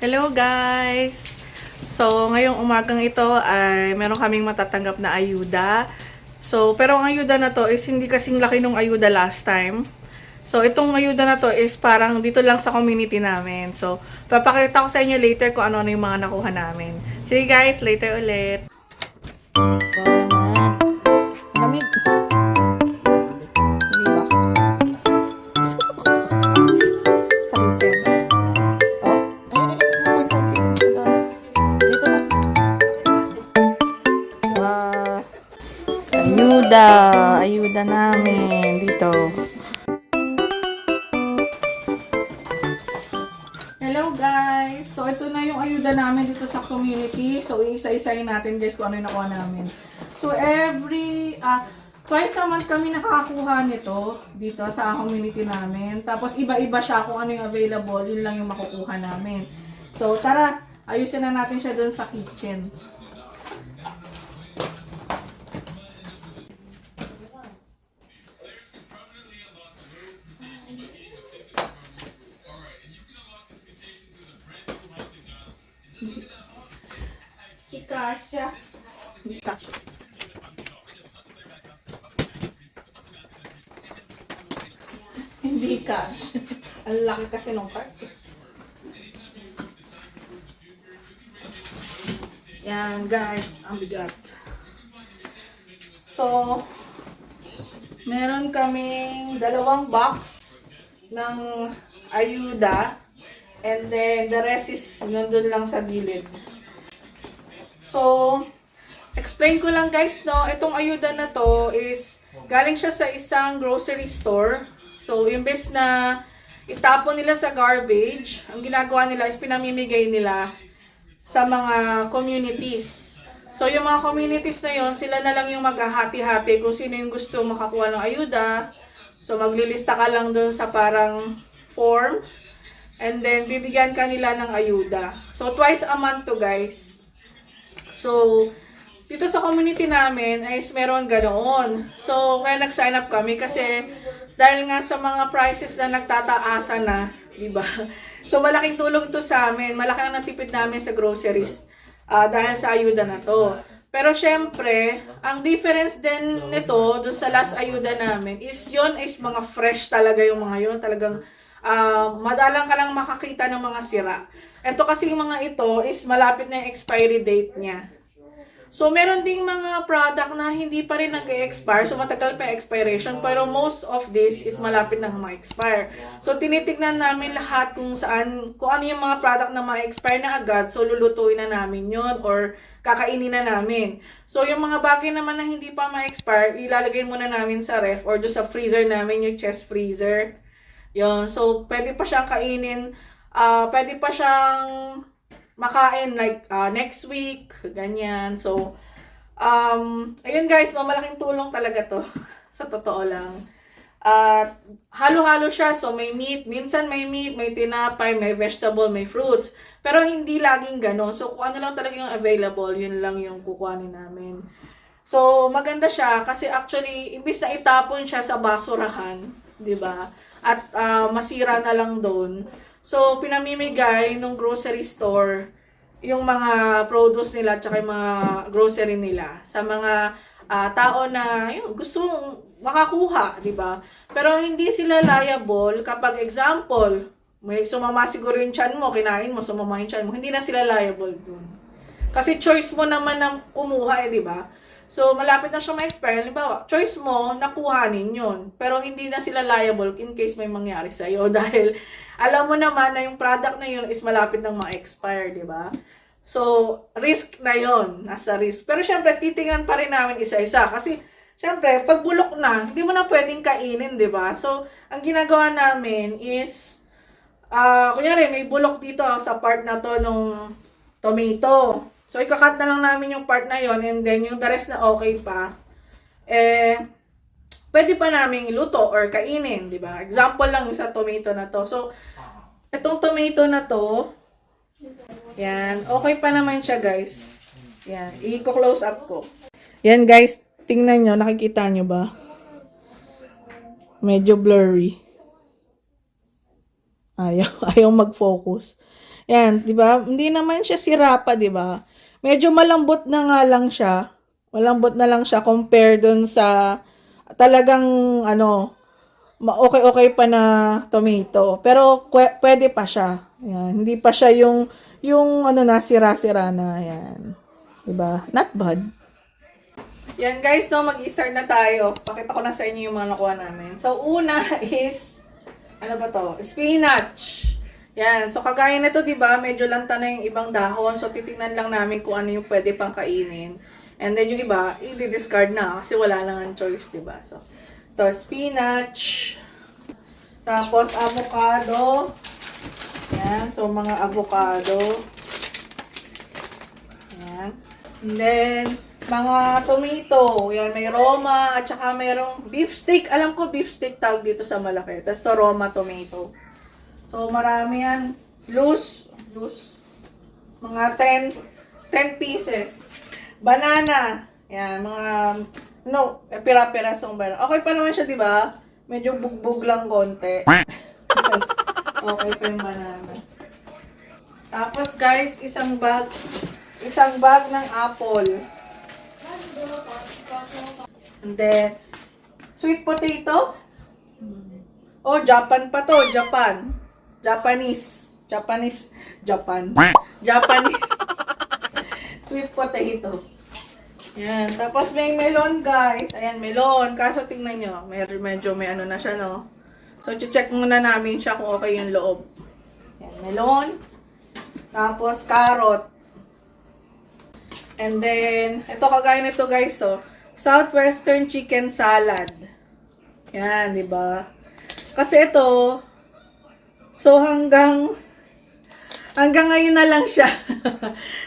Hello guys! So, ngayong umagang ito ay meron kaming matatanggap na ayuda. So, pero ang ayuda na to is hindi kasing laki nung ayuda last time. So, itong ayuda na to is parang dito lang sa community namin. So, papakita ko sa inyo later kung ano-ano yung mga nakuha namin. See you guys, later ulit! Lamig. Hindi ba? Sakit yan. Ayuda namin dito. Hello guys! So ito na yung ayuda namin dito sa community. So iisa-isayin natin guys kung ano yung nakuha namin. So twice a month kami nakakakuha nito dito sa community namin. Tapos iba-iba siya kung ano yung available. Yun lang yung makukuha namin. So tara, ayusin na natin siya doon sa kitchen. Ikasya. Ikasya. Hindi cash. Ang laki kasi ng card. Yan guys, ang bigat. So, meron kaming dalawang box ng ayuda. And then, the rest is nandun lang sa gilid. So, explain ko lang guys, no, itong ayuda na to is galing siya sa isang grocery store. So, imbes na itapon nila sa garbage, ang ginagawa nila is pinamimigay nila sa mga communities. So, yung mga communities na yon, sila na lang yung maghahati-hati kung sino yung gusto makakuha ng ayuda. So, maglilista ka lang doon sa parang form. And then, bibigyan ka nila ng ayuda. So, twice a month to guys. So, dito sa community namin ay meron ganoon. So, kaya nag-sign up kami kasi dahil nga sa mga prices na nagtataasa na, di ba? So, malaking tulong ito sa amin. Malaki ang natipid namin sa groceries dahil sa ayuda na to. Pero syempre, ang difference din nito dun sa last ayuda namin is yon is mga fresh talaga yung mga yon. Talagang madalang ka lang makakita ng mga sira. Ito kasi yung mga ito is malapit na yung expiry date niya. So, meron ding mga product na hindi pa rin nag-expire. So, matagal pa expiration. Pero most of this is malapit na ma-expire. So, tinitignan namin lahat kung ano yung mga product na ma-expire na agad. So, lulutuin na namin yon or kakainin na namin. So, yung mga bagay naman na hindi pa ma-expire, ilalagay muna namin sa ref or doon sa freezer namin, yung chest freezer. Yun. So, pwede pa siyang kainin. Pwede pa siyang makain like next week, ganyan. So, ayun guys, no, malaking tulong talaga to. Sa totoo lang. Halo-halo siya. So, may meat. Minsan may meat, may tinapay, may vegetable, may fruits. Pero hindi laging gano'n. So, kung ano lang talaga yung available, yun lang yung kukuhanin namin. So, maganda siya kasi actually, imbis na itapon siya sa basurahan, di ba? At masira na lang doon. So, pinamimigay ng grocery store yung mga produce nila at yung mga grocery nila sa mga tao na yun, gusto makakuha, di ba? Pero hindi sila liable kapag example, may sumama siguro yung tiyan mo, kinain mo, sumama yung tiyan mo, hindi na sila liable dun. Kasi choice mo naman ng kumuha, di ba? So, malapit na siya ma-expire. Halimbawa, choice mo, nakuhanin yun. Pero hindi na sila liable in case may mangyari sa'yo. Dahil, alam mo naman na yung product na yun is malapit nang ma-expire, di ba? So, risk na yun. Nasa risk. Pero syempre, titingnan pa rin namin isa-isa. Kasi, syempre, pag bulok na, hindi mo na pwedeng kainin, di ba? So, ang ginagawa namin is, kunyari, may bulok dito sa part na to nung tomato. So, ikakat na lang namin yung part na yon and then yung the rest na okay pa, pwede pa namin iluto or kainin, di ba? Example lang yung sa tomato na to. So, itong tomato na to, yan, okay pa naman siya, guys. Yan, i-close up ko. Yan, guys, tingnan nyo, nakikita nyo ba? Medyo blurry. Ayaw mag-focus. Yan, 'di ba? Hindi naman siya sira pa, 'di ba? Medyo malambot na nga lang siya. Malambot na lang siya compare dun sa talagang ano, okay pa na tomato. Pero pwede pa siya. Yan, hindi pa siya yung ano na sira-sira na yan. 'Di ba? Not bad. Yan guys, no, mag-start na tayo. Pakita ko na sa inyo yung mga nakuha namin. So, una is, ano ba to? Spinach. Yan. So, kagaya nito, di ba, medyo lanta na yung ibang dahon. So, titingnan lang namin kung ano yung pwede pang kainin. And then, yung iba, i-discard na kasi wala lang ang choice, di ba? So, to spinach. Tapos, avocado. Yan. So, mga avocado. Yan. And then, mga tomato. Yan, may Roma. At saka mayroong beef steak. Alam ko beef steak tawag dito sa malaki. Tapos to Roma tomato. So, marami yan. Loose. Mga 10 pieces. Banana. Yan, mga, no, pira-pirasong banana. Okay pa naman siya, di ba? Medyo bugbog lang konti. Okay pa yung banana. Tapos, guys, isang bag ng apple. And then, sweet potato. Oh, Japan pa to. Japanese. Sweet potato. Yan. Tapos may melon, guys. Ayan, melon. Kaso tingnan nyo. Medyo may ano na siya, no? So, check muna namin siya kung okay yung loob. Yan, melon. Tapos, carrot. And then, ito kagaya nito, guys, oh. Southwestern chicken salad. Yan, di ba? Kasi ito, so hanggang ngayon na lang siya.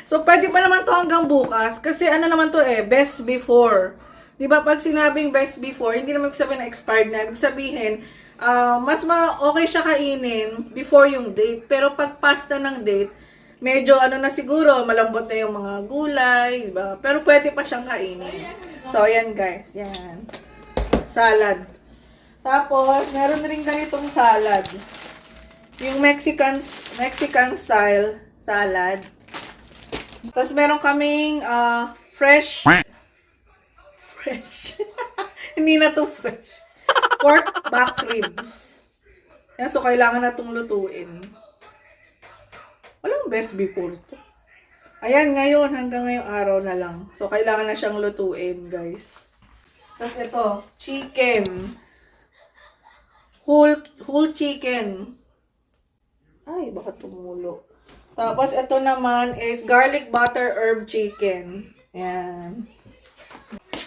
So, pwede pa naman to hanggang bukas. Kasi ano naman to best before. Di ba, pag sinabing best before, hindi naman sabihin na expired na. Ibig sabihin, mas okay siya kainin before yung date. Pero pag past na ng date, medyo ano na siguro, malambot na yung mga gulay, di ba? Pero pwede pa siyang kainin. So, ayan guys, yan. Salad. Tapos, meron rin ganitong salad. Yung Mexican style salad. Tapos, meron kaming fresh. Hindi na to fresh. Pork back ribs. Yan, so kailangan na itong lutuin. Walang best before to. Ayan, ngayon, hanggang ngayong araw na lang. So, kailangan na siyang lutuin, guys. Tapos ito, chicken. Whole chicken. Ay, baka tumulo. Tapos, ito naman is garlic butter herb chicken. Yan.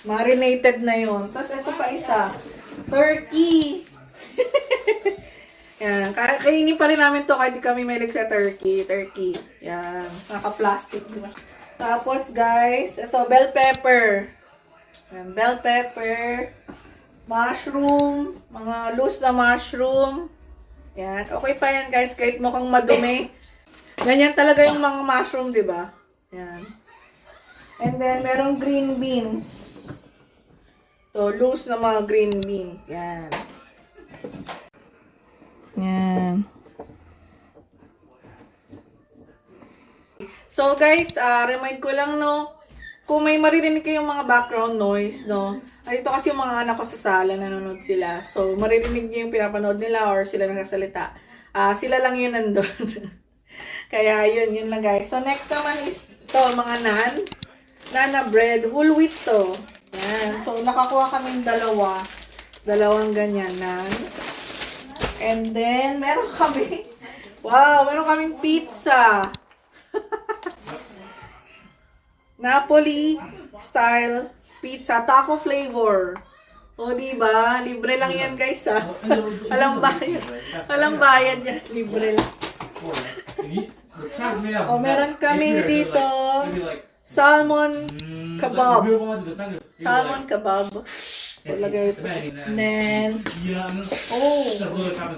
Marinated na yon. Tapos, ito pa isa. Turkey. Yan. Kainin pa rin namin to kahit di kami mahilig sa turkey. Yan. Naka-plastic. Diba? Tapos, guys, ito, bell pepper. Yan, bell pepper. Mushroom. Mga loose na mushroom. Yan. Okay pa yan, guys. Kahit mukhang madumi. Ganyan talaga yung mga mushroom, di ba? Yan. And then, merong green beans. So, loose na mga green beans. Yan. Yan. So, guys, remind ko lang, no, kung may maririnig kayong mga background noise, no, dito kasi yung mga anak ko sa sala, nanonood sila. So, maririnig niyo yung pinapanood nila or sila nagsasalita. Sila lang yun nandun. Kaya, yun lang, guys. So, next naman is ito, mga nana bread. Whole wheat to. Yan. So, nakakuha kaming dalawang ganyan nan. And then, meron kaming pizza. Napoli style pizza, taco flavor. O, diba? Libre lang yan, guys, ha? Walang bayad yan. Libre lang. O, meron kami dito salmon kebab. Salmon kebab. Lagay ito. And then,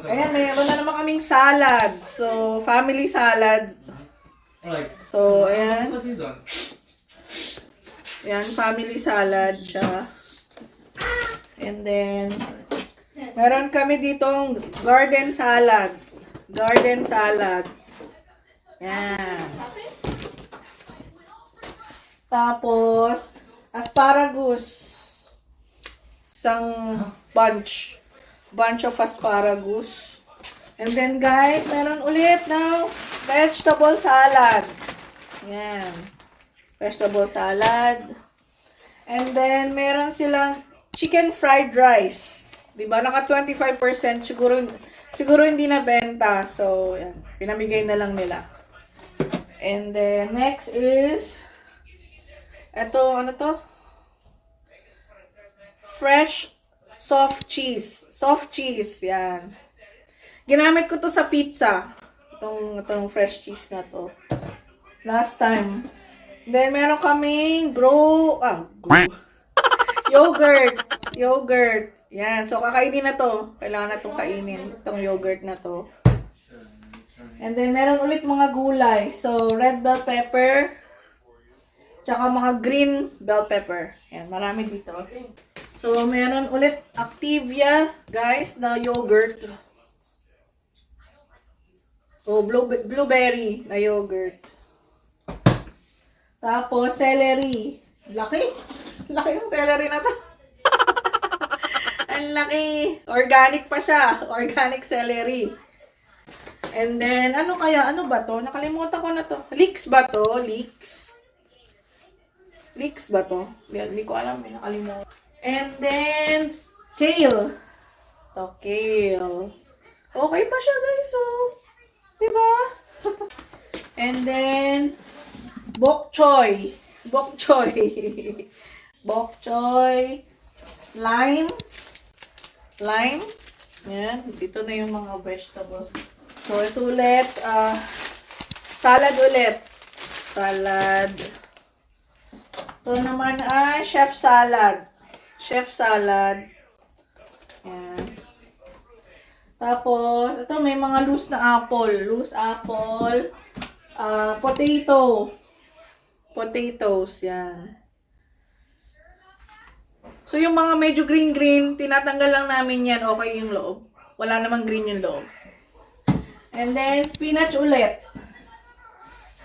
ayan, meron na naman kaming salad. So, family salad. So, ayan. Ayan, family salad siya. And then, meron kami ditong garden salad. Yan. Tapos, asparagus. Isang bunch. Bunch of asparagus. And then, guys, meron ulit na vegetable salad. Yan. Vegetable salad. And then, meron silang chicken fried rice. Diba? Naka 25%. Siguro hindi na benta. So, yan. Pinamigay na lang nila. And then, next is, eto, ano to? Fresh soft cheese. Soft cheese. Yan. Ginamit ko to sa pizza. Itong fresh cheese na to. Last time. Then, meron kaming yogurt. Yogurt. Yan. So, kakainin na to. Kailangan na itong kainin. Itong yogurt na to. And then, meron ulit mga gulay. So, red bell pepper. Tsaka mga green bell pepper. Yan. Marami dito. So, meron ulit Activia, guys, na yogurt. Oh, blueberry na yogurt. Tapos, celery. Laki. Laki ng celery na to. Ang laki. Organic pa siya. Organic celery. And then, ano ba to? Nakalimutan ko na to. Leeks ba to? Leeks? Leeks ba to? Hindi ko alam. Nakalimutan. And then, kale. To, kale. Okay pa siya, guys. So, diba? And then, bok choy. Bok choy. Bok choy. Lime. Lime. Yan. Dito na yung mga vegetables. So, ito ulit. Salad ulit. Salad. Ito naman ay chef salad. Chef salad. Yan. Tapos, ito may mga loose na apple. Loose apple. Potato. Potatoes. Yan. So, yung mga medyo green-green, tinatanggal lang namin yan. Okay yung loob. Wala namang green yung loob. And then, spinach ulit.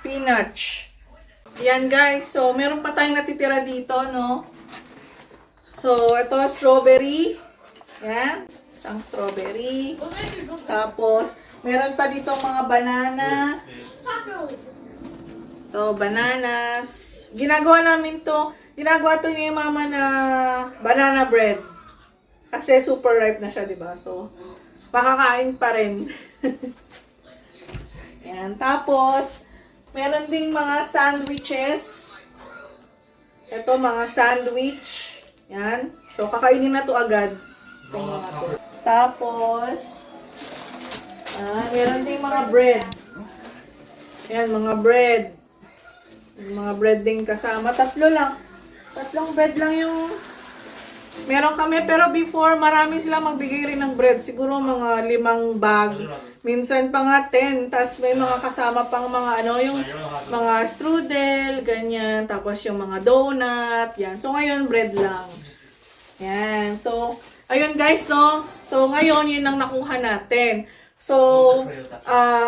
Spinach. Yan, guys. So, meron pa tayong natitira dito, no? So, ito, strawberry. Yan. Isang strawberry. Tapos, meron pa dito mga banana. Ito, bananas. Ginagawa to ni mama na banana bread. Kasi super ripe na siya, diba? So, makakain pa rin. Yan. Tapos, meron ding mga sandwiches. Ito, mga sandwich. Yan. So, kakainin na to agad. Itong mga to. Tapos, meron ding mga bread. Yan, mga bread. Mga bread din kasama. Tatlo lang. Tatlong bread lang yung meron kami. Pero before, marami sila magbigay rin ng bread. Siguro mga 5 bag. Minsan pa nga 10. Tapos may mga kasama pang mga yung mga strudel, ganyan. Tapos yung mga donut, yan. So ngayon, bread lang. Yan. So, ayun guys, no? So ngayon, yun ang nakuha natin. So,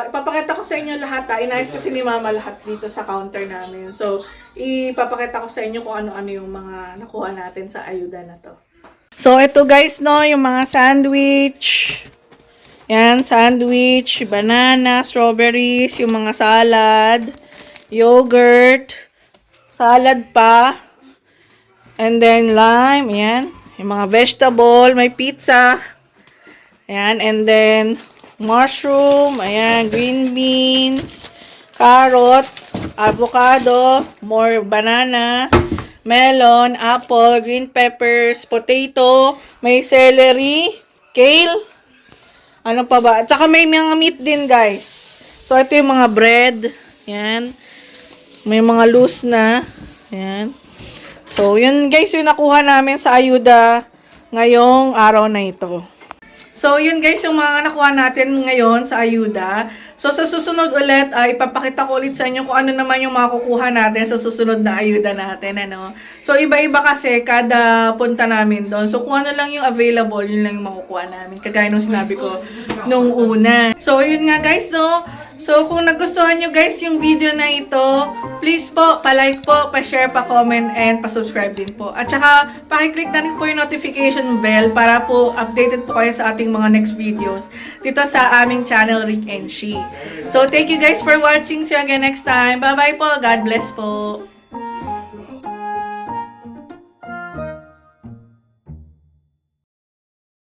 ipapakita ko sa inyo lahat. Inayos kasi ni Mama lahat dito sa counter namin. So, ipapakita ko sa inyo kung ano-ano yung mga nakuha natin sa ayuda na to. So, ito guys, no? Yung mga sandwich. Yan, sandwich, banana, strawberries, yung mga salad, yogurt, salad pa, and then lime, yan. Yung mga vegetable, may pizza, yan, and then mushroom, ayan, green beans, carrot, avocado, more banana, melon, apple, green peppers, potato, may celery, kale, ano pa ba? At saka may mga meat din, guys. So, ito yung mga bread. Yan. May mga loose na. Yan. So, yun guys, yung nakuha namin sa ayuda ngayong araw na ito. So, yun guys, yung mga nakuha natin ngayon sa ayuda. So, sa susunod ulit, ipapakita ko ulit sa inyo kung ano naman yung makukuha natin sa susunod na ayuda natin. Ano? So, iba-iba kasi kada punta namin doon. So, kung ano lang yung available, yun lang yung makukuha namin. Kagaya nung sinabi ko nung una. So, yun nga guys, no? So, kung nagustuhan nyo guys yung video na ito, please po, pa-like po, pa-share, pa-comment, and pa-subscribe din po. At saka, pakiclick na rin po yung notification bell para po updated po kayo sa ating mga next videos dito sa aming channel, Rick and She. So, thank you guys for watching. See you again next time. Bye-bye po. God bless po.